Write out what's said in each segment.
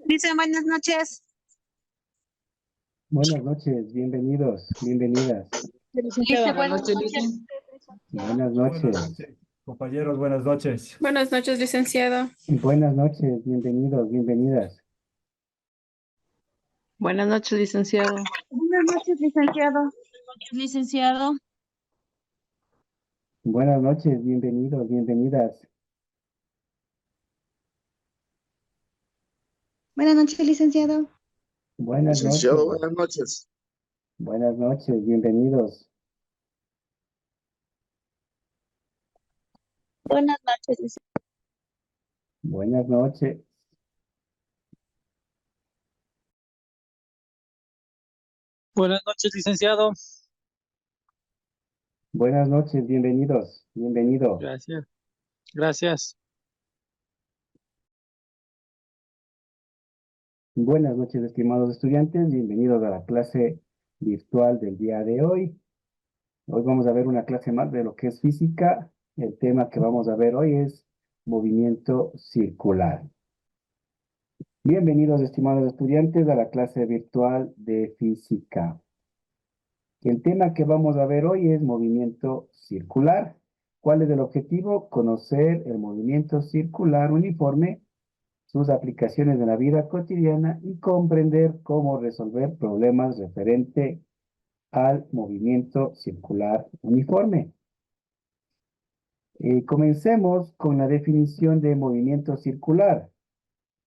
Dicen buenas noches. Buenas noches, bienvenidos, bienvenidas. Licenciada, Buenas buenas noches, noches. Lice. Buenas Buenas noches, noches, compañeros, buenas noches. Buenas noches, licenciado. buenas noches, bienvenidos, bienvenidas. Buenas noches, licenciado. Buenas noches, licenciado. Licenciado. Buenas noches, bienvenidos, bienvenidas. Buenas noches, licenciado. Buenas Licenciado, noches, buenas noches. buenas noches, bienvenidos. Buenas noches, licenciado. Buenas noches, Buenas noches, licenciado. buenas noches, bienvenidos, bienvenido. Gracias. Gracias. Buenas noches, estimados estudiantes, bienvenidos a la clase virtual del día de hoy. Hoy vamos a ver una clase más de lo que es física. El tema que vamos a ver hoy es movimiento circular. Bienvenidos, estimados estudiantes, a la clase virtual de física. El tema que vamos a ver hoy es movimiento circular. ¿Cuál es el objetivo? Conocer el movimiento circular uniforme, sus aplicaciones en la vida cotidiana y comprender cómo resolver problemas referente al movimiento circular uniforme. Comencemos con la definición de movimiento circular.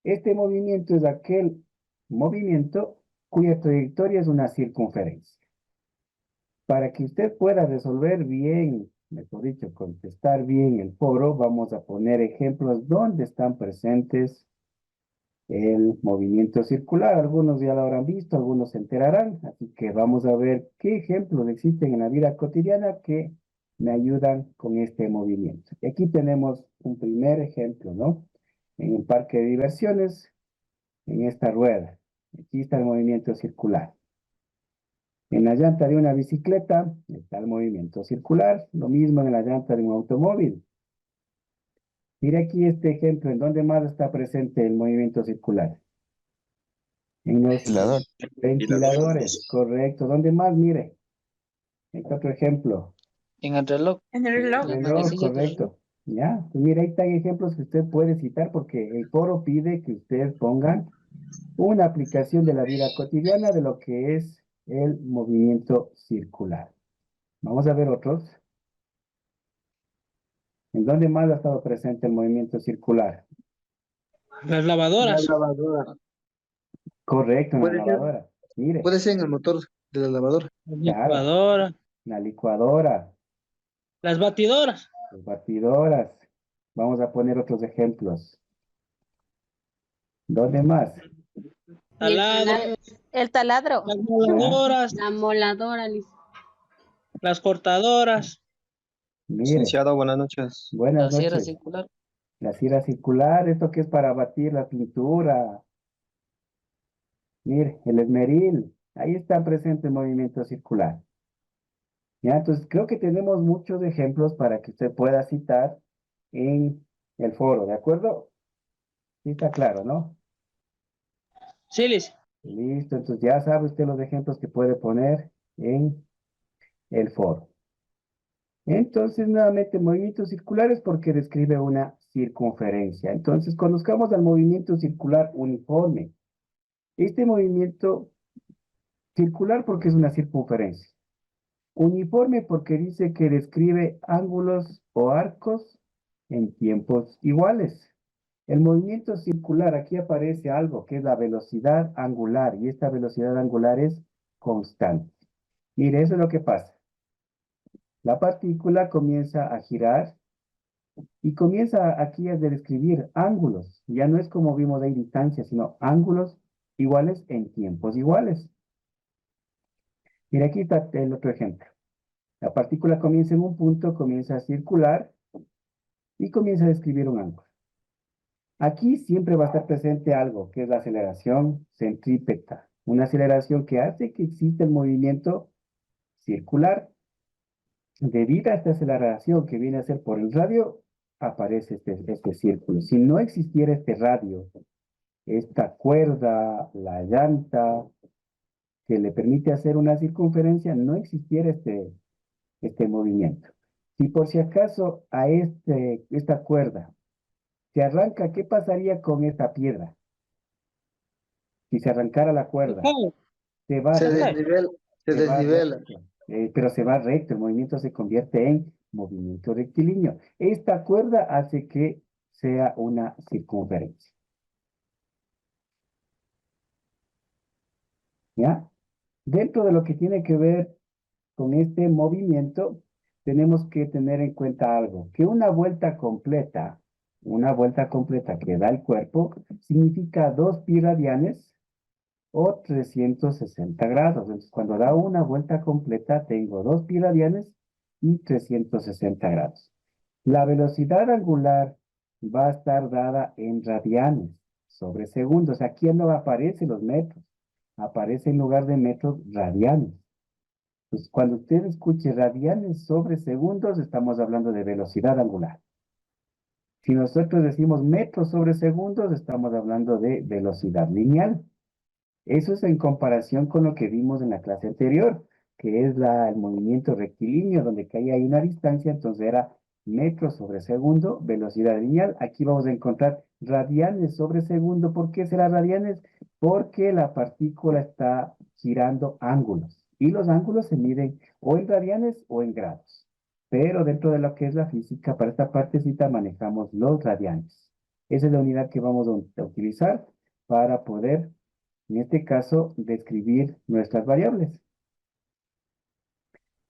Este movimiento es aquel movimiento cuya trayectoria es una circunferencia. Para que usted pueda resolver bien, mejor dicho, contestar bien el foro, vamos a poner ejemplos donde están presentes el movimiento circular. Algunos ya lo habrán visto, algunos se enterarán, así que vamos a ver qué ejemplos existen en la vida cotidiana que me ayudan con este movimiento. Y aquí tenemos un primer ejemplo, ¿no? En el parque de diversiones, en esta rueda. Aquí está el movimiento circular. En la llanta de una bicicleta está el movimiento circular, lo mismo en la llanta de un automóvil. Mira aquí este ejemplo, ¿en dónde más está presente el movimiento circular? En los Ventilador. ventiladores, correcto. ¿Dónde más? Mire, este otro ejemplo. En el reloj. En el reloj. El reloj, correcto. Ya, pues mira, ahí están ejemplos que usted puede citar porque el foro pide que usted ponga una aplicación de la vida cotidiana de lo que es el movimiento circular. Vamos a ver otros. ¿En dónde más ha estado presente el movimiento circular? Las La lavadoras. lavadora. Correcto, en la Puede ser, lavadora. Mire, puede ser en el motor de la lavadora. Las claro, licuadoras. la licuadora, Las batidoras. las batidoras. Vamos a poner otros ejemplos. ¿Dónde más? Taladro. El taladro. Las moladoras. La moladora, Las cortadoras. Mire, Licenciado, buenas noches. buenas La sierra noches. circular. La sierra circular, esto que es para batir la pintura. Mire, el esmeril. Ahí está presente el movimiento circular. Ya, entonces creo que tenemos muchos ejemplos para que usted pueda citar en el foro, ¿de acuerdo? Sí está claro, ¿no? Sí, Liz. Listo, entonces ya sabe usted los ejemplos que puede poner en el foro. Entonces, nuevamente, movimientos circulares porque describe una circunferencia. Entonces, conozcamos al movimiento circular uniforme. Este movimiento circular porque es una circunferencia. Uniforme porque dice que describe ángulos o arcos en tiempos iguales. El movimiento circular, aquí aparece algo que es la velocidad angular y esta velocidad angular es constante. Mire, eso es lo que pasa. La partícula comienza a girar y comienza aquí a describir ángulos. Ya no es como vimos ahí distancias, sino ángulos iguales en tiempos iguales. Mira, aquí está el otro ejemplo. La partícula comienza en un punto, comienza a circular y comienza a describir un ángulo. Aquí siempre va a estar presente algo, que es la aceleración centrípeta. Una aceleración que hace que exista el movimiento circular. Debido a esta aceleración que viene a ser por el radio, aparece este círculo. Si no existiera este radio, esta cuerda, la llanta, que le permite hacer una circunferencia, no existiera este movimiento. Si por si acaso a esta cuerda se arranca, ¿qué pasaría con esta piedra? Si se arrancara la cuerda, se va Se recto, desnivela. Se se va desnivela. recto, pero se va recto, el movimiento se convierte en movimiento rectilíneo. Esta cuerda hace que sea una circunferencia. ¿Ya? Dentro de lo que tiene que ver con este movimiento, tenemos que tener en cuenta algo, que una vuelta completa que da el cuerpo, significa 2 pi radianes o 360 grados. Entonces, cuando da una vuelta completa, tengo 2 pi radianes y 360 grados. La velocidad angular va a estar dada en radianes sobre segundos. Aquí no aparecen los metros, aparece en lugar de metros radianes. Pues cuando usted escuche radianes sobre segundos, estamos hablando de velocidad angular. Si nosotros decimos metros sobre segundos, estamos hablando de velocidad lineal. Eso es en comparación con lo que vimos en la clase anterior, que es el movimiento rectilíneo, donde caía ahí una distancia, entonces era metros sobre segundo, velocidad lineal. Aquí vamos a encontrar radianes sobre segundo. ¿Por qué será radianes? Porque la partícula está girando ángulos, y los ángulos se miden o en radianes o en grados. Pero dentro de lo que es la física, para esta partecita manejamos los radianes. Esa es la unidad que vamos a utilizar para poder, en este caso, describir nuestras variables.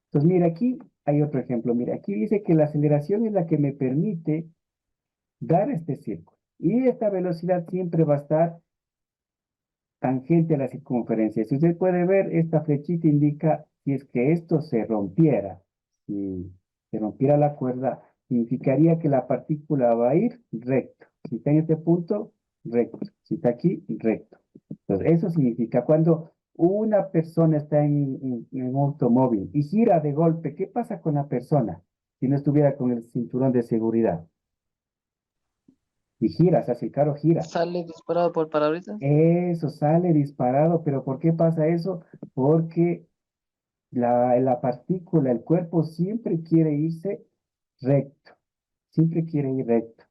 Entonces, mira, aquí hay otro ejemplo. Mira, aquí dice que la aceleración es la que me permite dar este círculo. Y esta velocidad siempre va a estar tangente a la circunferencia. Si usted puede ver, esta flechita indica si es que esto se rompiera. Si se rompiera la cuerda, significaría que la partícula va a ir recto. Si está en este punto, recto. Si está aquí, recto. Entonces, eso significa cuando una persona está en un automóvil y gira de golpe, ¿qué pasa con la persona si no estuviera con el cinturón de seguridad? Y gira, o sea, si el carro gira. Sale disparado por parabrisas. Eso sale disparado, pero ¿por qué pasa eso? Porque la partícula, el cuerpo siempre quiere irse recto, siempre quiere ir recto.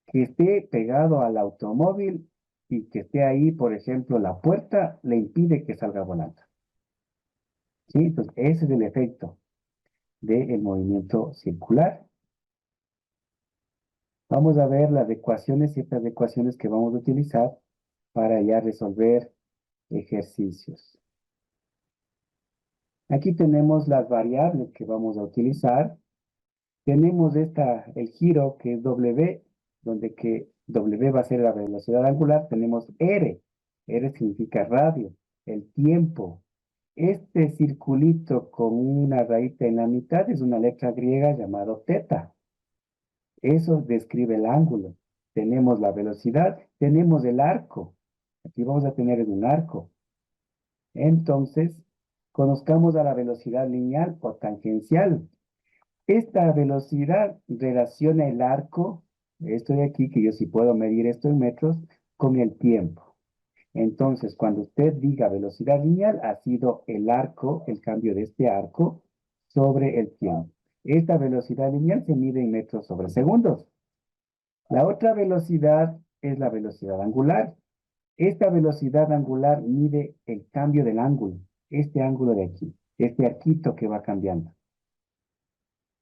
Que esté pegado al automóvil y que esté ahí, por ejemplo, la puerta le impide que salga volando. ¿Sí? Entonces, ese es el efecto del movimiento circular. Vamos a ver las ecuaciones, ciertas ecuaciones que vamos a utilizar para ya resolver ejercicios. Aquí tenemos las variables que vamos a utilizar. Tenemos el giro que es W, donde que W va a ser la velocidad angular. Tenemos R. R significa radio, el tiempo. Este circulito con una raíz en la mitad es una letra griega llamada teta. Eso describe el ángulo. Tenemos la velocidad, tenemos el arco. Aquí vamos a tener un arco. Entonces, conozcamos a la velocidad lineal o tangencial. Esta velocidad relaciona el arco, esto de aquí, que yo sí puedo medir esto en metros, con el tiempo. Entonces, cuando usted diga velocidad lineal, ha sido el arco, el cambio de este arco sobre el tiempo. Esta velocidad lineal se mide en metros sobre segundos. La otra velocidad es la velocidad angular. Esta velocidad angular mide el cambio del ángulo, este ángulo de aquí, este arquito que va cambiando.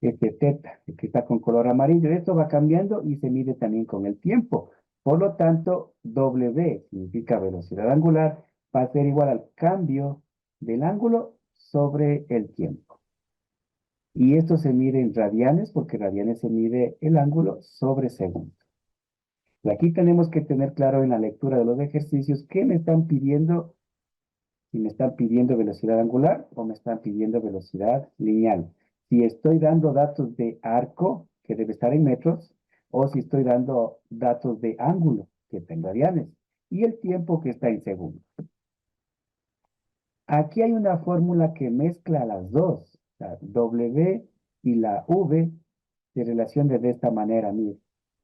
Este teta, el que está con color amarillo, esto va cambiando y se mide también con el tiempo. Por lo tanto, W significa velocidad angular, va a ser igual al cambio del ángulo sobre el tiempo. Y esto se mide en radianes, porque radianes se mide el ángulo sobre segundo. Y aquí tenemos que tener claro en la lectura de los ejercicios qué me están pidiendo, si me están pidiendo velocidad angular o me están pidiendo velocidad lineal. Si estoy dando datos de arco, que debe estar en metros, o si estoy dando datos de ángulo, que está en radianes, y el tiempo que está en segundos. Aquí hay una fórmula que mezcla las dos, la W y la V se relacionan de esta manera, mire.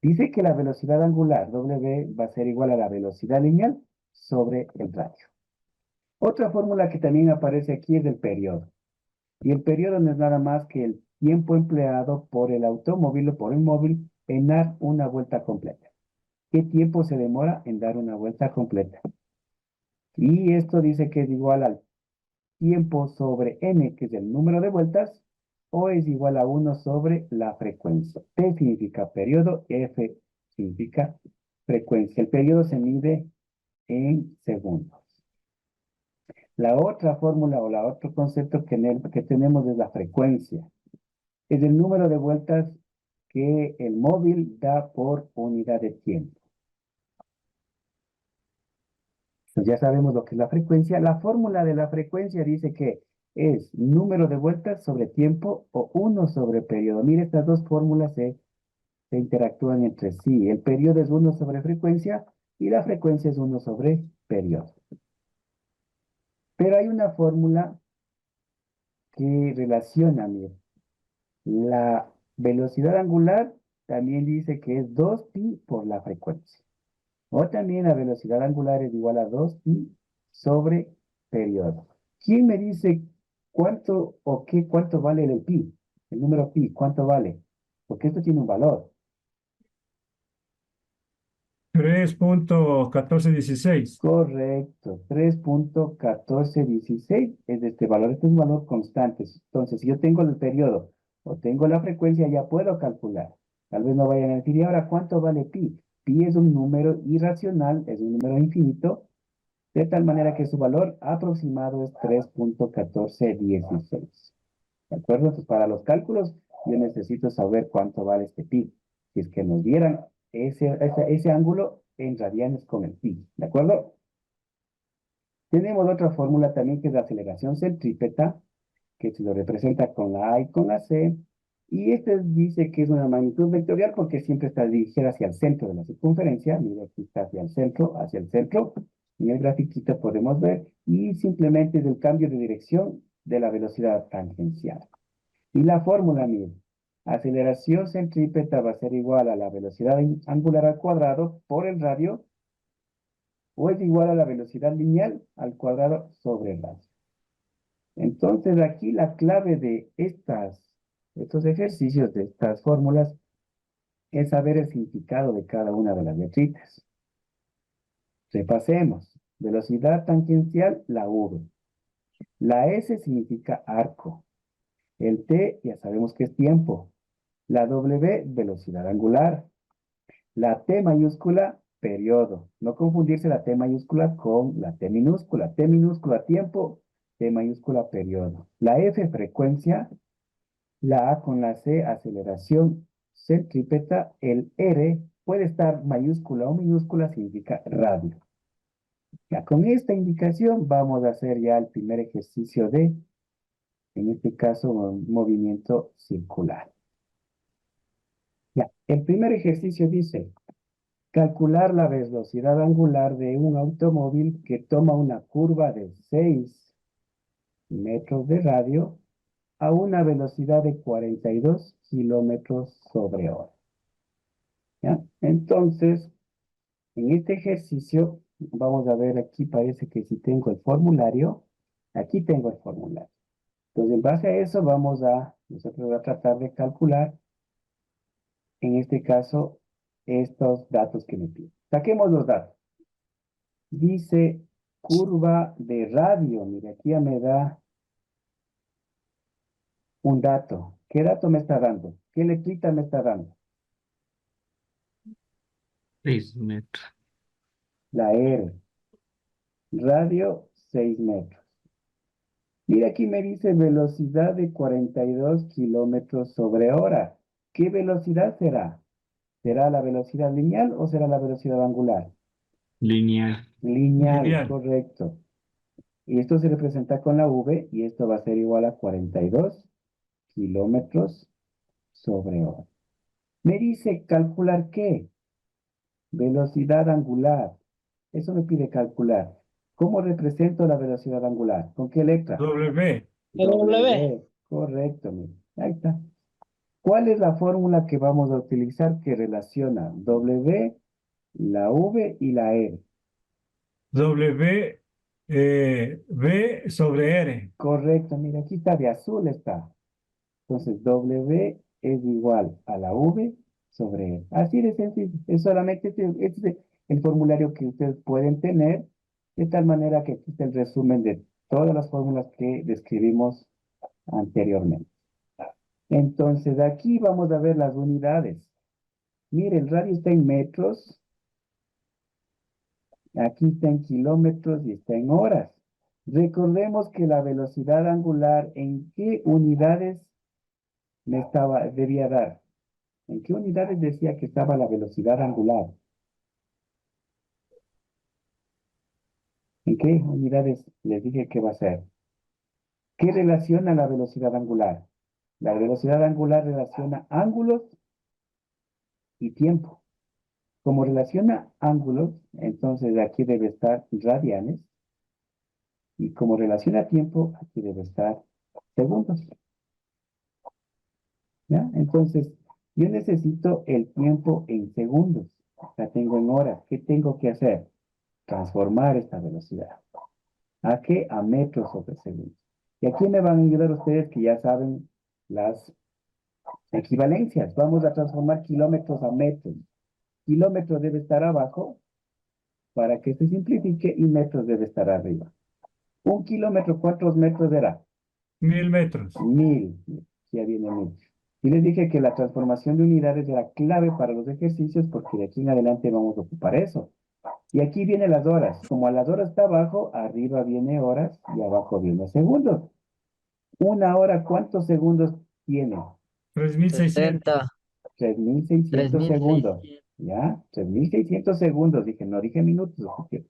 Dice que la velocidad angular, W, va a ser igual a la velocidad lineal sobre el radio. Otra fórmula que también aparece aquí es el periodo. Y el periodo no es nada más que el tiempo empleado por el automóvil o por el móvil en dar una vuelta completa. ¿Qué tiempo se demora en dar una vuelta completa? Y esto dice que es igual al tiempo sobre n, que es el número de vueltas, o es igual a 1 sobre la frecuencia. T significa periodo, F significa frecuencia. El periodo se mide en segundos. La otra fórmula o la otro concepto que tenemos es la frecuencia. Es el número de vueltas que el móvil da por unidad de tiempo. Pues ya sabemos lo que es la frecuencia. La fórmula de la frecuencia dice que es número de vueltas sobre tiempo o 1 sobre periodo. Mire, estas dos fórmulas se interactúan entre sí. El periodo es 1 sobre frecuencia y la frecuencia es 1 sobre periodo. Pero hay una fórmula que relaciona, mire. La velocidad angular también dice que es 2pi por la frecuencia. O también la velocidad angular es igual a 2pi sobre periodo. ¿Quién me dice cuánto vale el pi? El número pi, ¿cuánto vale? Porque esto tiene un valor. 3.1416. Correcto, 3.1416 es de este valor. Este es un valor constante. Entonces, si yo tengo el periodo o tengo la frecuencia, ya puedo calcular. Tal vez no vayan a decir, ¿y ahora cuánto vale pi? Pi es un número irracional, es un número infinito, de tal manera que su valor aproximado es 3.1416. ¿De acuerdo? Entonces, para los cálculos, yo necesito saber cuánto vale este pi. Si es que nos dieran ese ángulo en radianes con el pi. ¿De acuerdo? Tenemos otra fórmula también que es la aceleración centrípeta, que se lo representa con la A y con la C. Y este dice que es una magnitud vectorial porque siempre está dirigida hacia el centro de la circunferencia. Mira, aquí está hacia el centro, hacia el centro. En el grafiquito podemos ver. Y simplemente es el cambio de dirección de la velocidad tangencial. Y la fórmula, mire, aceleración centrípeta va a ser igual a la velocidad angular al cuadrado por el radio, o es igual a la velocidad lineal al cuadrado sobre el radio. Entonces, aquí la clave de estos ejercicios, de estas fórmulas, es saber el significado de cada una de las letritas. Repasemos. Velocidad tangencial, la V. La S significa arco. El T, ya sabemos que es tiempo. La W, velocidad angular. La T mayúscula, periodo. No confundirse la T mayúscula con la T minúscula. T minúscula, tiempo. T mayúscula, periodo. La F, frecuencia. La A con la C, aceleración centrípeta. El R puede estar mayúscula o minúscula, significa radio. Ya con esta indicación vamos a hacer ya el primer ejercicio en este caso, un movimiento circular. Ya, el primer ejercicio dice, calcular la velocidad angular de un automóvil que toma una curva de 6 metros de radio a una velocidad de 42 kilómetros sobre hora. ¿Ya? Entonces, en este ejercicio, vamos a ver aquí, parece que si tengo el formulario, aquí tengo el formulario. Entonces, en base a eso, nosotros a tratar de calcular, en este caso, estos datos que me piden. Saquemos los datos. Dice curva de radio. Mira, aquí ya me da un dato. ¿Qué dato me está dando? ¿Qué letrita me está dando? 6 metros. La R. Radio, 6 metros. Mira, aquí me dice velocidad de 42 kilómetros sobre hora. ¿Qué velocidad será? ¿Será la velocidad lineal o será la velocidad angular? Lineal. Lineal, Lineal. correcto. Y esto se representa con la V y esto va a ser igual a 42 kilómetros sobre hora. Me dice calcular ¿qué? Velocidad angular. Eso me pide calcular. ¿Cómo represento la velocidad angular? ¿Con qué letra? W. W. Correcto, mire. Ahí está. ¿Cuál es la fórmula que vamos a utilizar que relaciona W, la V y la R? W, V sobre R. Correcto, mira, aquí está, de azul está. Entonces, W es igual a la V sobre R. Así de sencillo. Es solamente el formulario que ustedes pueden tener, de tal manera que aquí está el resumen de todas las fórmulas que describimos anteriormente. Entonces, aquí vamos a ver las unidades. Mire, el radio está en metros, aquí está en kilómetros y está en horas. Recordemos que la velocidad angular, ¿en qué unidades debía dar? ¿En qué unidades decía que estaba la velocidad angular? ¿En qué unidades les dije que va a ser? ¿Qué relaciona la velocidad angular? La velocidad angular relaciona ángulos y tiempo. Como relaciona ángulos, entonces aquí debe estar radianes. Y como relaciona tiempo, aquí debe estar segundos. ¿Ya? Entonces, yo necesito el tiempo en segundos. La tengo en horas. ¿Qué tengo que hacer? Transformar esta velocidad. ¿A qué? A metros sobre segundo. Y aquí me van a ayudar ustedes que ya saben las equivalencias. Vamos a transformar kilómetros a metros. Kilómetros debe estar abajo para que se simplifique y metros debe estar arriba. Un kilómetro, ¿cuántos metros era? 1000 metros. 1000. Ya viene 1000. Y les dije que la transformación de unidades era clave para los ejercicios porque de aquí en adelante vamos a ocupar eso. Y aquí vienen las horas. Como a las horas está abajo, arriba viene horas y abajo viene segundos. Una hora, ¿cuántos segundos tiene? 3600. 3600 segundos. 3600. ¿Ya? 3600 segundos. Dije, no dije minutos. Dije.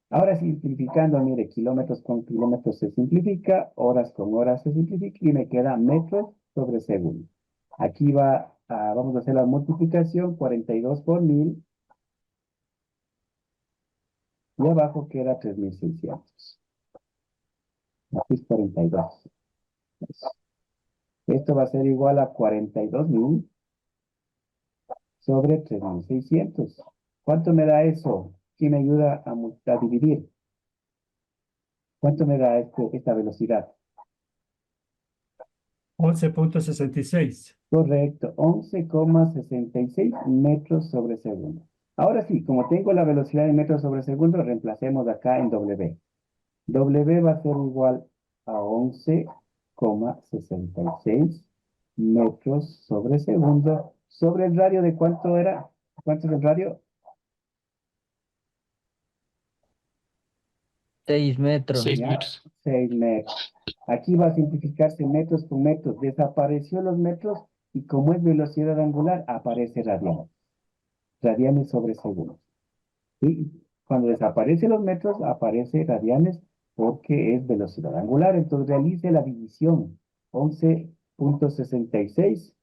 Ahora simplificando, mire, kilómetros con kilómetros se simplifica, horas con horas se simplifica y me queda metros sobre segundo. Aquí vamos a hacer la multiplicación, 42 por 1000. Y abajo queda 3600. Aquí es 42. Esto va a ser igual a 42.000 sobre 3600. ¿Cuánto me da eso? ¿Quién me ayuda a dividir? ¿Cuánto me da esta velocidad? 11.66. Correcto, 11,66 metros sobre segundo. Ahora sí, como tengo la velocidad en metros sobre segundo, reemplacemos acá en W. W va a ser igual a 11,66 metros sobre segundo. ¿Sobre el radio de cuánto era? ¿Cuánto es el radio? 6 metros. 6 Ya, metros. 6 metros. Aquí va a simplificarse metros con metros. Desapareció los metros y como es velocidad angular, aparece radianes. Radianes sobre segundos. Y cuando desaparecen los metros, aparece radianes porque es velocidad angular. Entonces realice la división. 11,66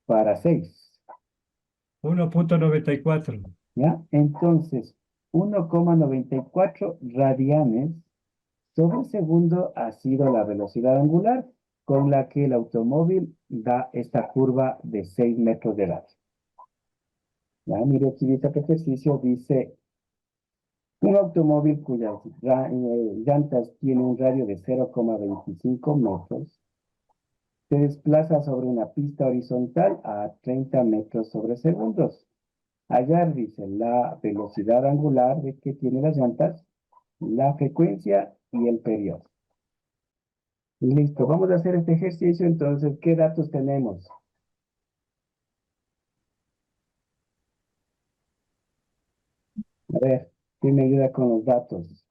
para 6. 1.94. ¿Ya? Entonces, 1,94 radianes sobre segundo ha sido la velocidad angular con la que el automóvil da esta curva de 6 metros de radio. Ya, mire aquí este ejercicio dice, un automóvil cuyas llantas tienen un radio de 0,25 metros se desplaza sobre una pista horizontal a 30 metros sobre segundos. Hallar, dice, la velocidad angular de que tiene las llantas, la frecuencia y el periodo. Listo, vamos a hacer este ejercicio. Entonces, ¿qué datos tenemos? A ver, ¿quién me ayuda con los datos?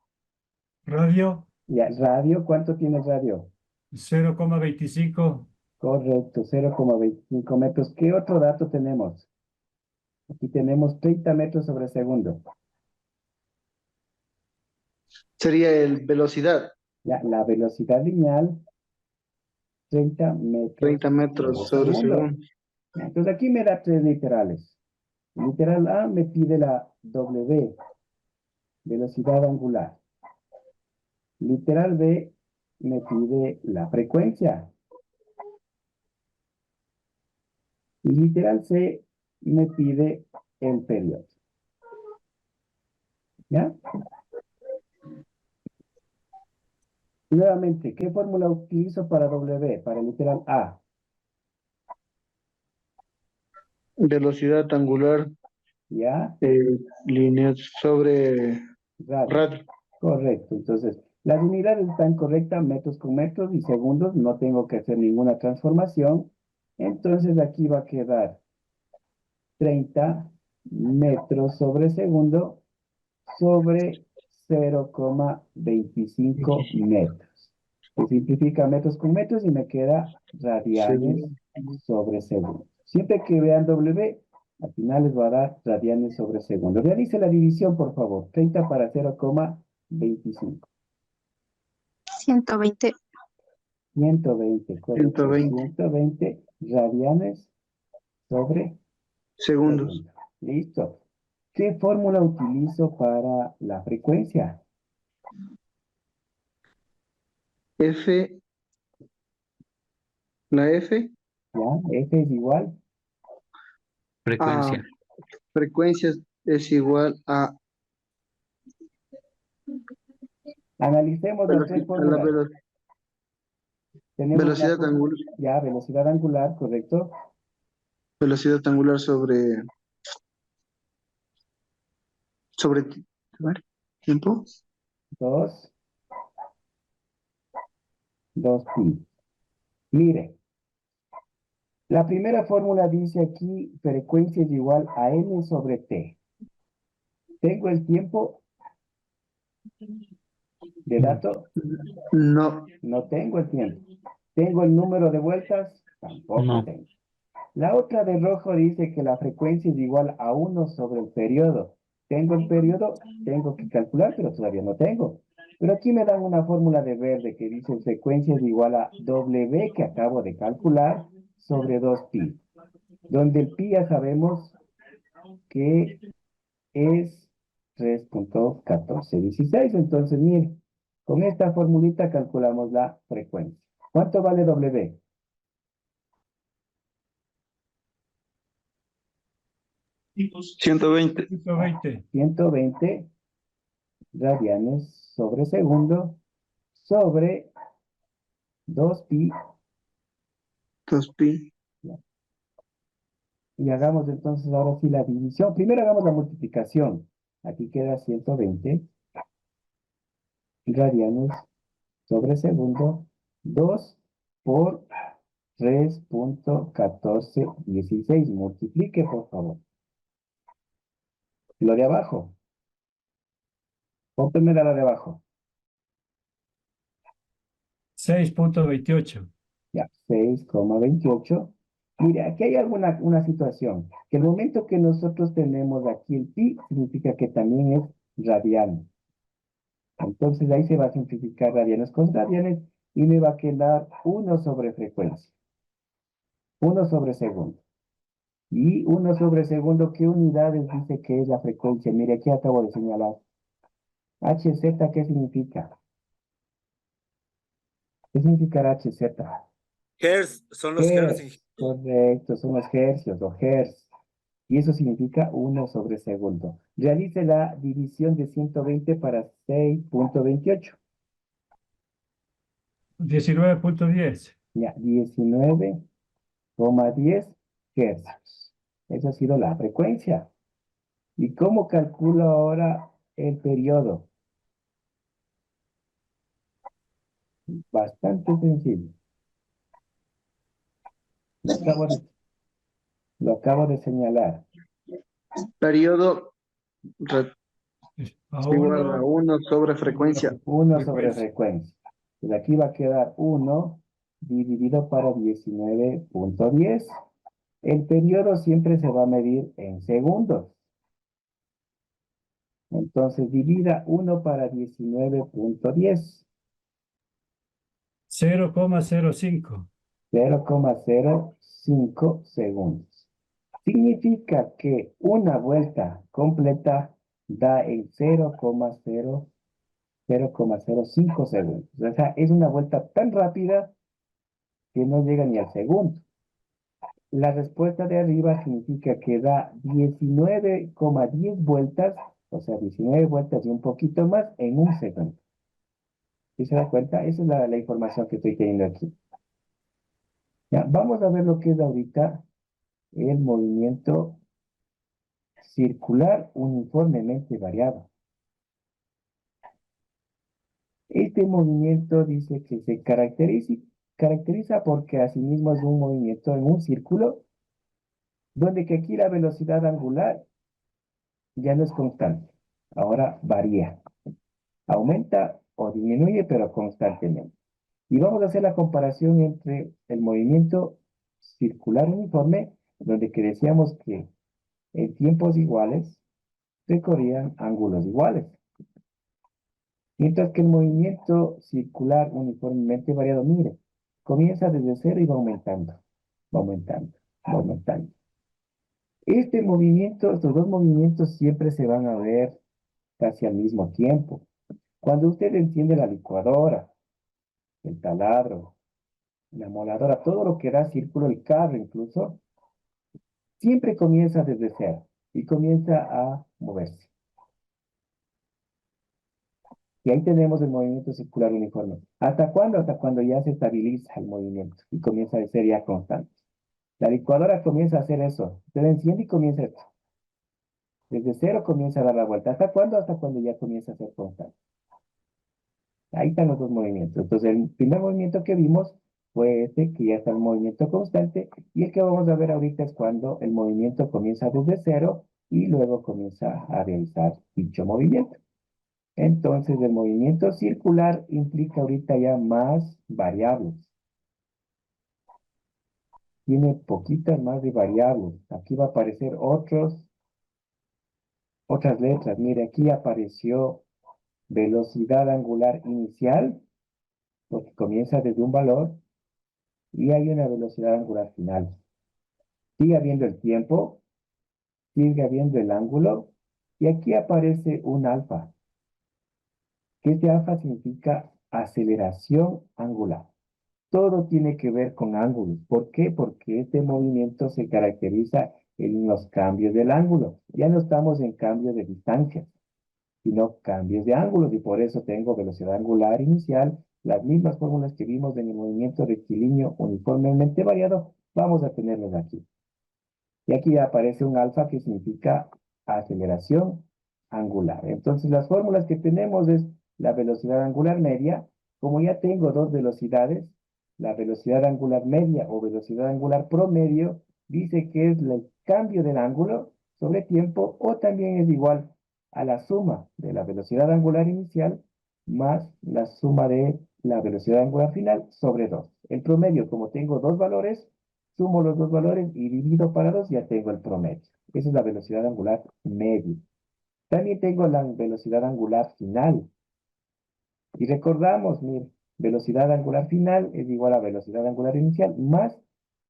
Radio, Ya, radio, ¿cuánto tiene radio? 0.25. Correcto, 0,25 metros. ¿Qué otro dato tenemos? Aquí tenemos 30 metros sobre segundo. Sería el velocidad, Ya, la velocidad lineal, 30 metros 30 metros sobre segundo. Ya, entonces aquí me da tres literales. Literal A me pide la W, velocidad angular. Literal B me pide la frecuencia. Y literal C me pide el periodo. ¿Ya? Nuevamente, ¿qué fórmula utilizo para W? Para el literal A. Velocidad angular, ¿Ya? línea sobre Radio. radio. Correcto. Entonces, las unidades están correctas, metros con metros y segundos. No tengo que hacer ninguna transformación. Entonces, aquí va a quedar 30 metros sobre segundo sobre 0,25 metros. Se simplifica metros con metros y me queda radianes sobre segundo. Siempre que vean W, al final les va a dar radianes sobre segundo. Realice la división, por favor. 30 para 0,25. 120. 120, correcto. 120. 120 radianes sobre Segundos. segundo. Listo. ¿Qué fórmula utilizo para la frecuencia? F, la F, ¿Ya? F es igual. Frecuencia. frecuencia es igual a Analicemos las tres a la fórmulas. Tenemos velocidad la- angular, Ya, velocidad angular, correcto. sobre a ver, tiempo. 2pi. Mire, la primera fórmula dice aquí, frecuencia es igual a n sobre t. ¿Tengo el tiempo de dato? No, No tengo el tiempo. ¿Tengo el número de vueltas? Tampoco No. tengo. La otra de rojo dice que la frecuencia es igual a 1 sobre el periodo. ¿Tengo el periodo? Tengo que calcular, pero todavía no tengo. Pero aquí me dan una fórmula de verde que dice frecuencia es igual a W, que acabo de calcular, sobre 2pi. Donde el pi ya sabemos que es 3,1416. Entonces, mire, con esta formulita calculamos la frecuencia. ¿Cuánto vale W? 120. 120. 120 radianes sobre segundo sobre 2pi. 2pi. Y hagamos entonces ahora sí la división. Primero hagamos la multiplicación. Aquí queda 120 radianes sobre segundo. 2 por 3,1416. Multiplique, por favor. Lo de abajo. Pónganme la de abajo. 6.28. Ya, 6,28. Mire, aquí hay una situación. Que el momento que nosotros tenemos aquí el pi, significa que también es radiano. Entonces ahí se va a simplificar radianes con radianes y me va a quedar 1 sobre frecuencia. 1 sobre segundo. Y 1 sobre segundo, ¿qué unidades dice que es la frecuencia? Mire, aquí acabo de señalar. HZ, ¿qué significa? ¿Qué significa HZ? Hertz, son los hertz. Hertz, correcto, son los hercios o hertz. Y eso significa 1 sobre segundo. Realice la división de 120 para 6,28. 19.10. Ya, 19,10 hercios. Esa ha sido la frecuencia. ¿Y cómo calculo ahora el periodo? Bastante sencillo. Lo acabo de señalar. Periodo A igual a 1. 1 sobre frecuencia. 1 sobre frecuencia. Pues aquí va a quedar 1 dividido para 19,10. El periodo siempre se va a medir en segundos. Entonces divida 1 para 19,10. 0,05. 0,05 segundos. Significa que una vuelta completa da en 0,05 segundos. O sea, es una vuelta tan rápida que no llega ni al segundo. la respuesta de arriba significa que da 19,10 vueltas, o sea, 19 vueltas y un poquito más en un segundo. ¿Sí se da cuenta? Esa es la información que estoy teniendo aquí. Ya, vamos a ver lo que es ahorita el movimiento circular uniformemente variado. Este movimiento dice que se caracteriza porque asimismo es un movimiento en un círculo, donde que aquí la velocidad angular ya no es constante, ahora varía, aumenta o disminuye, pero constantemente. Y vamos a hacer la comparación entre el movimiento circular uniforme, donde que decíamos que en tiempos iguales recorrían ángulos iguales. Mientras que el movimiento circular uniformemente variado, mire, comienza desde cero y va aumentando, va aumentando, va aumentando. Estos dos movimientos siempre se van a ver casi al mismo tiempo. Cuando usted enciende la licuadora, el taladro, la moladora, todo lo que da círculo, el carro incluso, siempre comienza desde cero y comienza a moverse. Y ahí tenemos el movimiento circular uniforme. ¿Hasta cuándo? Hasta cuando ya se estabiliza el movimiento y comienza a ser ya constante. La licuadora comienza a hacer eso. Usted enciende y comienza esto. Desde cero comienza a dar la vuelta. ¿Hasta cuándo? Hasta cuando ya comienza a ser constante. Ahí están los dos movimientos. Entonces, el primer movimiento que vimos fue este, que ya está el movimiento constante. Y el que vamos a ver ahorita es cuando el movimiento comienza desde cero y luego comienza a realizar dicho movimiento. Entonces, el movimiento circular implica ahorita ya más variables. Tiene poquitas más de variables. Aquí va a aparecer otras letras. Mire, aquí apareció velocidad angular inicial, porque comienza desde un valor, y hay una velocidad angular final. Sigue habiendo el tiempo, sigue habiendo el ángulo, y aquí aparece un alfa. Que este alfa significa aceleración angular. Todo tiene que ver con ángulos. ¿Por qué? Porque este movimiento se caracteriza en los cambios del ángulo. Ya no estamos en cambios de distancia, sino cambios de ángulos, y por eso tengo velocidad angular inicial, las mismas fórmulas que vimos en el movimiento rectilíneo uniformemente variado, vamos a tenerlos aquí. Y aquí ya aparece un alfa que significa aceleración angular. Entonces las fórmulas que tenemos es la velocidad angular media. Como ya tengo dos velocidades, la velocidad angular media o velocidad angular promedio dice que es el cambio del ángulo sobre tiempo, o también es igual a la suma de la velocidad angular inicial más la suma de la velocidad angular final sobre 2. El promedio, como tengo dos valores, sumo los dos valores y divido para 2, ya tengo el promedio. Esa es la velocidad angular media. También tengo la velocidad angular final. Y recordamos, mire, velocidad angular final es igual a velocidad angular inicial más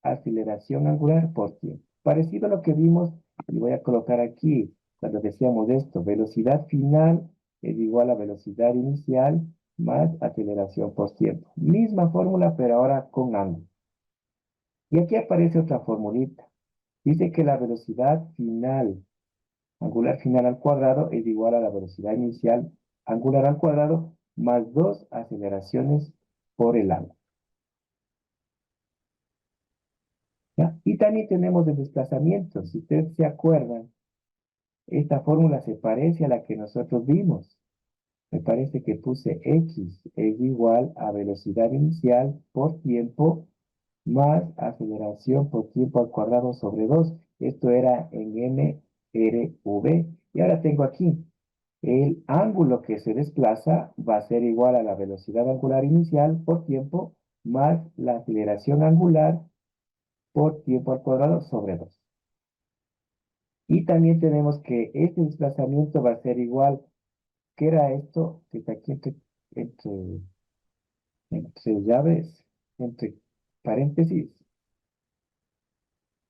aceleración angular por tiempo. Parecido a lo que vimos, y voy a colocar aquí, cuando decíamos esto, velocidad final es igual a velocidad inicial más aceleración por tiempo. Misma fórmula, pero ahora con ángulo. Y aquí aparece otra formulita. Dice que la velocidad final, angular final al cuadrado, es igual a la velocidad inicial angular al cuadrado más 2 aceleraciones por el ángulo. ¿Ya? Y también tenemos el desplazamiento. Si ustedes se acuerdan, esta fórmula se parece a la que nosotros vimos. Me parece que puse X es igual a velocidad inicial por tiempo más aceleración por tiempo al cuadrado sobre 2. Esto era en mRV. Y ahora tengo aquí, el ángulo que se desplaza va a ser igual a la velocidad angular inicial por tiempo más la aceleración angular por tiempo al cuadrado sobre 2. Y también tenemos que este desplazamiento va a ser igual, ¿qué era esto? Que está aquí entre llaves, entre paréntesis.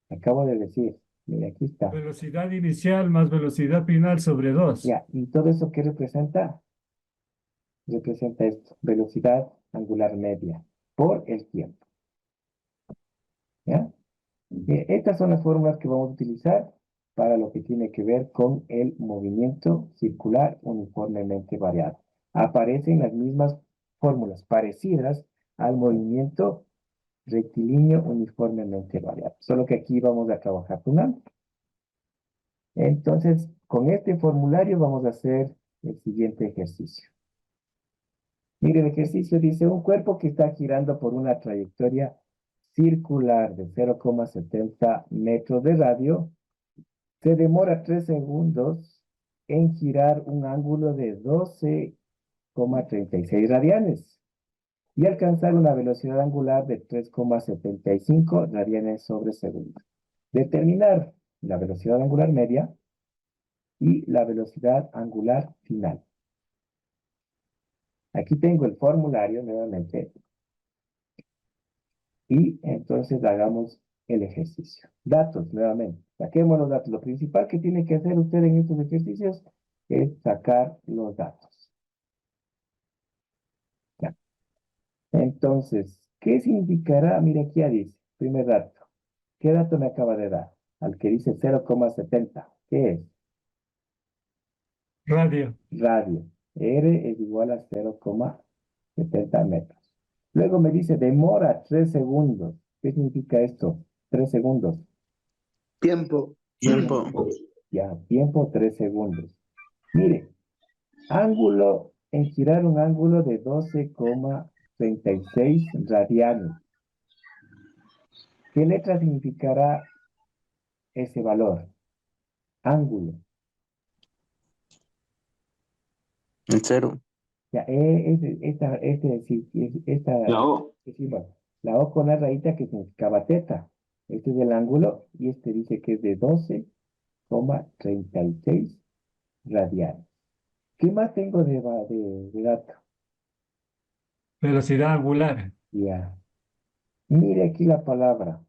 Acabo de decir, mira, aquí está. Velocidad inicial más velocidad final sobre 2. Ya, ¿y todo eso qué representa? Representa esto, velocidad angular media por el tiempo. ¿Ya? Estas son las fórmulas que vamos a utilizar para lo que tiene que ver con el movimiento circular uniformemente variado. Aparecen las mismas fórmulas parecidas al movimiento rectilíneo uniformemente variado. Solo que aquí vamos a trabajar tunando. Entonces, con este formulario vamos a hacer el siguiente ejercicio. Mire, el ejercicio dice un cuerpo que está girando por una trayectoria circular de 0,70 metros de radio se demora 3 segundos en girar un ángulo de 12,36 radianes y alcanzar una velocidad angular de 3,75 radianes sobre segundo. Determinar la velocidad angular media y la velocidad angular final. Aquí tengo el formulario nuevamente. Y entonces hagamos el ejercicio. Datos, nuevamente. Saquemos los datos. Lo principal que tiene que hacer usted en estos ejercicios es sacar los datos. Ya. Entonces, ¿qué significará? Mira, aquí ya dice, primer dato. ¿Qué dato me acaba de dar? Al que dice 0,70. ¿Qué es? Radio. Radio. R es igual a 0,70 metros. Luego me dice demora 3 segundos. ¿Qué significa esto? 3 segundos. Tiempo. Ya, tiempo 3 segundos. Mire, ángulo, en girar un ángulo de 12,36 radianes. ¿Qué letra significará ese valor? Ángulo. El 0. Ya, La O. bueno, la O con la rayita que significaba teta. Este es el ángulo y este dice que es de 12,36 radianes. ¿Qué más tengo de dato? Velocidad angular. Ya. Mire aquí la palabra.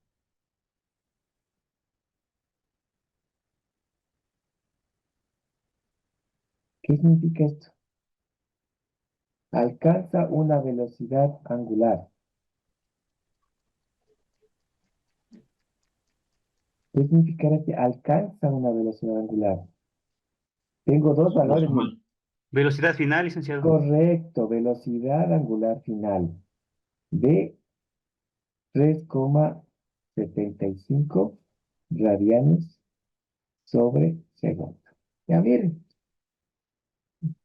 ¿Qué significa esto? Alcanza una velocidad angular. ¿Qué significa que alcanza una velocidad angular? Tengo dos valores. Velocidad final, licenciado. Correcto, velocidad angular final de 3,75 radianes sobre segundo. Ya miren,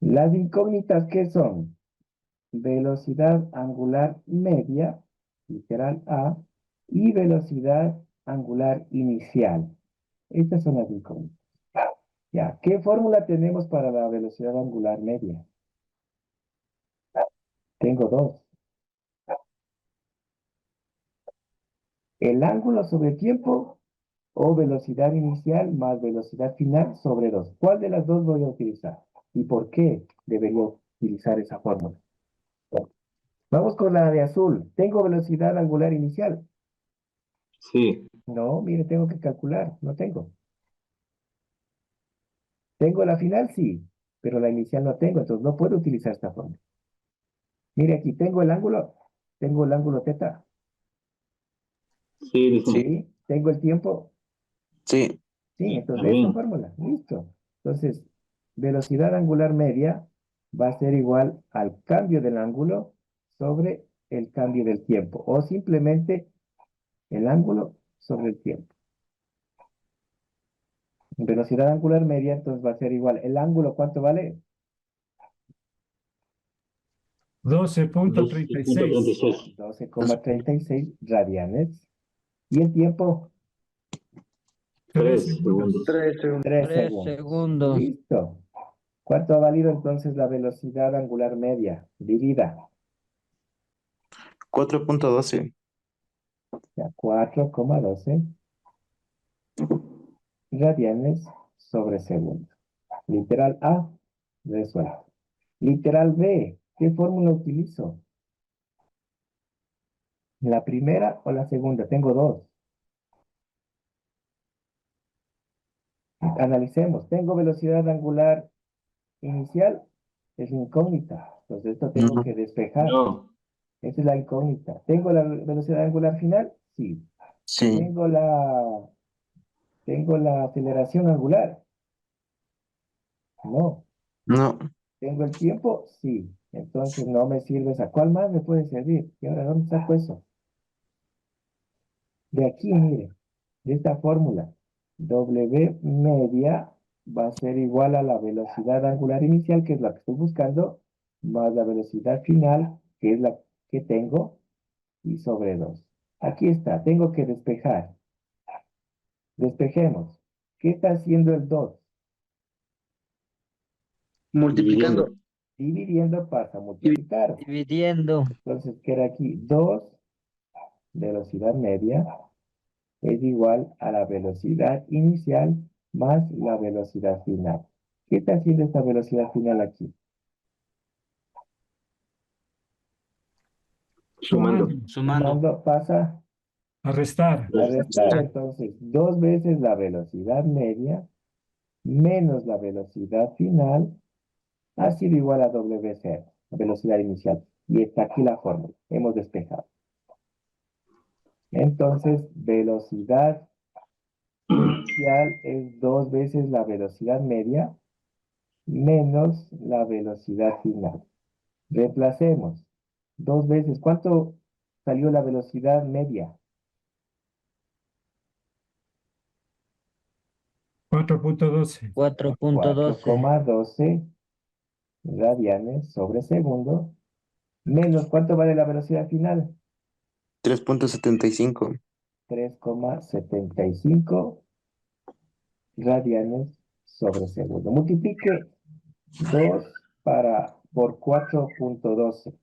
las incógnitas, ¿qué son? Velocidad angular media, literal A, y velocidad angular inicial. Estas son las incógnitas. Ya, ¿qué fórmula tenemos para la velocidad angular media? Tengo dos. El ángulo sobre tiempo o velocidad inicial más velocidad final sobre 2. ¿Cuál de las dos voy a utilizar? ¿Y por qué debería utilizar esa fórmula? Bueno, vamos con la de azul. ¿Tengo velocidad angular inicial? Sí. No, mire, tengo que calcular. No tengo. ¿Tengo la final? Sí, pero la inicial no tengo, entonces no puedo utilizar esta fórmula. Mire, aquí tengo el ángulo teta. Sí. ¿Sí? ¿Tengo el tiempo? Sí. Sí, entonces También. esta fórmula, listo. Entonces, velocidad angular media va a ser igual al cambio del ángulo sobre el cambio del tiempo, o simplemente el ángulo sobre el tiempo. Velocidad angular media, entonces va a ser igual. ¿El ángulo cuánto vale? 12,36. 12,36 radianes. ¿Y el tiempo? 3 segundos. 3 segundos. 3 3 segundos. segundos. Listo. ¿Cuánto ha valido entonces la velocidad angular media? Dividida. 4.12. Ya, 4,12 radianes sobre segundo. Literal A, resuelto. Literal B, ¿qué fórmula utilizo? ¿La primera o la segunda? Tengo dos. Analicemos. Tengo velocidad angular inicial, es incógnita. Entonces esto tengo No. que despejar. No. Esa es la incógnita. ¿Tengo la velocidad angular final? Sí. Sí. Tengo la aceleración angular. No. No. ¿Tengo el tiempo? Sí. Entonces no me sirve esa. ¿Cuál más me puede servir? ¿Y ahora dónde saco eso? De aquí, mire, de esta fórmula. W media va a ser igual a la velocidad angular inicial, que es la que estoy buscando, más la velocidad final, que es la que tengo, y sobre 2. Aquí está, tengo que despejar. Despejemos. ¿Qué está haciendo el 2? Multiplicando. Dividiendo pasa a multiplicar. Dividiendo. Entonces queda aquí 2, velocidad media, es igual a la velocidad inicial más la velocidad final. ¿Qué está haciendo esta velocidad final aquí? Sumando. Sumando. Sumando pasa A restar. a restar. Entonces, 2 veces la velocidad media menos la velocidad final ha sido igual a W0, la velocidad inicial. Y está aquí la fórmula. Hemos despejado. Entonces, velocidad inicial es 2 veces la velocidad media menos la velocidad final. Reemplacemos. 2 veces. ¿Cuánto salió la velocidad media? 4.12. 4.12. 4,12 radianes sobre segundo. Menos, ¿cuánto vale la velocidad final? 3.75. 3,75 radianes sobre segundo. Multiplique 2 por 4.12.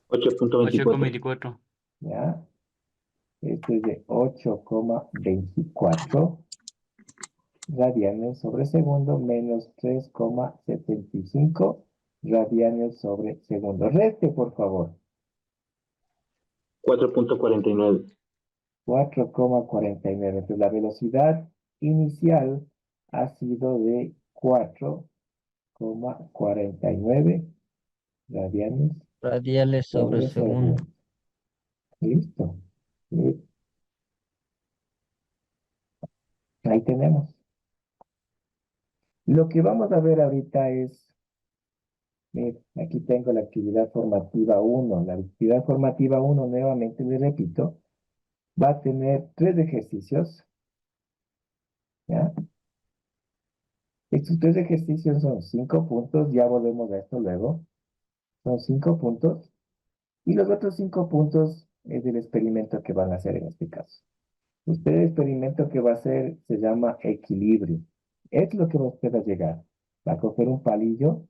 8.24. 8,24. ¿Ya? Esto es de 8,24 radianes sobre segundo menos 3,75 radianes sobre segundo. Reste, por favor. 4.49. 4,49. Entonces, la velocidad inicial ha sido de 4,49 radianes Radiales sobre sobre segundo. segundo. Listo. Y ahí tenemos. Lo que vamos a ver ahorita es, mire, aquí tengo la actividad formativa 1. La actividad formativa 1, nuevamente le repito, va a tener 3 ejercicios. ¿Ya? Estos 3 ejercicios son 5 puntos, ya volvemos a esto luego. Son 5 puntos. Y los otros 5 puntos es el experimento que van a hacer en este caso. El experimento que va a hacer se llama equilibrio. Es lo que va usted a llegar. Va a coger un palillo,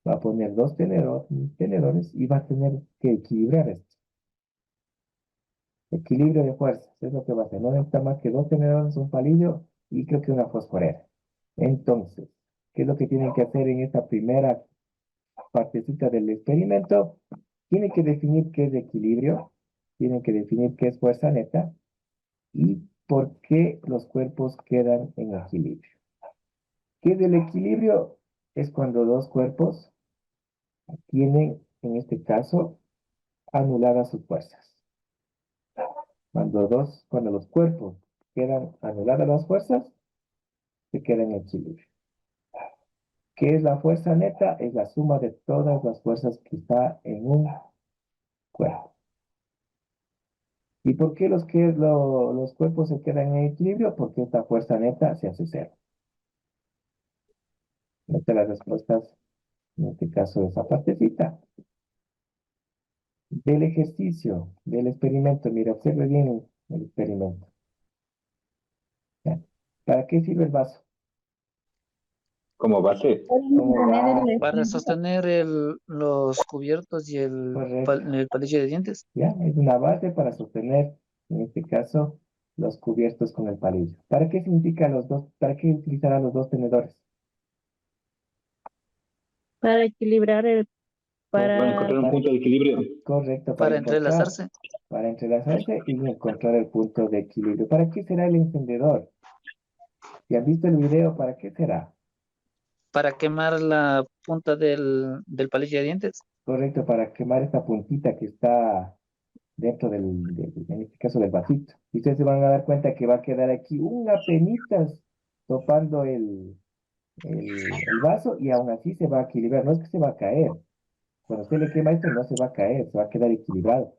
va a poner 2 tenedores y va a tener que equilibrar esto. Equilibrio de fuerzas, es lo que va a hacer. No necesita más que 2 tenedores, un palillo y creo que una fosforera. Entonces, ¿qué es lo que tienen que hacer en esta primera partecita del experimento? Tienen que definir qué es equilibrio, tienen que definir qué es fuerza neta y por qué los cuerpos quedan en equilibrio. ¿Qué es el equilibrio? Es cuando 2 cuerpos tienen, en este caso, anuladas sus fuerzas. Cuando los cuerpos quedan anuladas las fuerzas, se quedan en equilibrio. ¿Qué es la fuerza neta? Es la suma de todas las fuerzas que está en un cuerpo. ¿Y por qué los cuerpos se quedan en equilibrio? Porque esta fuerza neta se hace cero. Estas son las respuestas, en este caso, de esa partecita. Del ejercicio, del experimento. Mira, observe bien el experimento. ¿Ya? ¿Para qué sirve el vaso? Como base. Para sostener los cubiertos y Correcto. el palillo de dientes. ¿Ya? Es una base para sostener, en este caso, los cubiertos con el palillo. ¿Para qué significa para qué utilizará los 2 tenedores? Para equilibrar Para encontrar un punto de equilibrio. Correcto, Para entrelazarse. para entrelazarse y encontrar el punto de equilibrio. ¿Para qué será el encendedor? Si han visto el video, ¿para qué será? Para quemar la punta del palillo de dientes. Correcto, para quemar esta puntita que está dentro en este caso del vasito. Y ustedes se van a dar cuenta que va a quedar aquí una penitas topando el vaso y aún así se va a equilibrar. No es que se va a caer. Cuando usted le quema esto no se va a caer, se va a quedar equilibrado.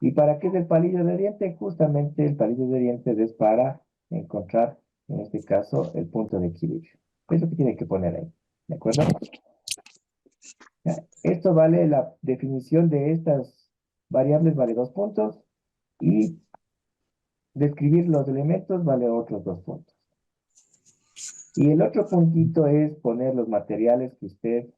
¿Y para qué es el palillo de diente? Justamente el palillo de dientes es para encontrar, en este caso, el punto de equilibrio. Es lo que tiene que poner ahí. ¿De acuerdo? Ya, esto vale, la definición de estas variables vale 2 puntos y describir los elementos vale otros 2 puntos. Y el otro puntito es poner los materiales que usted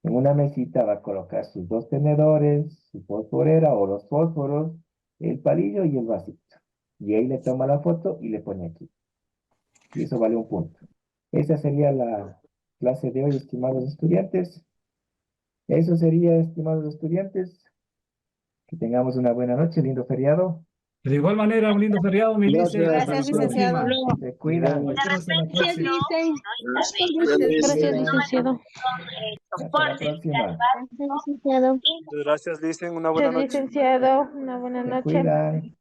en una mesita va a colocar sus 2 tenedores, su fosforera o los fósforos, el palillo y el vasito. Y ahí le toma la foto y le pone aquí. Y eso vale 1 punto. Esa sería la clase de hoy, estimados estudiantes. Eso sería, estimados estudiantes. Que tengamos una buena noche, lindo feriado. De igual manera, un lindo feriado, mi lice. Gracias, Hasta la licenciado. próxima. Se cuidan. Nos vemos en la próxima. Gracias, licenciado. Hasta la próxima. Gracias, licenciado. Gracias, Licen. Una buena noche. Licenciado, una buena Se noche. cuidan.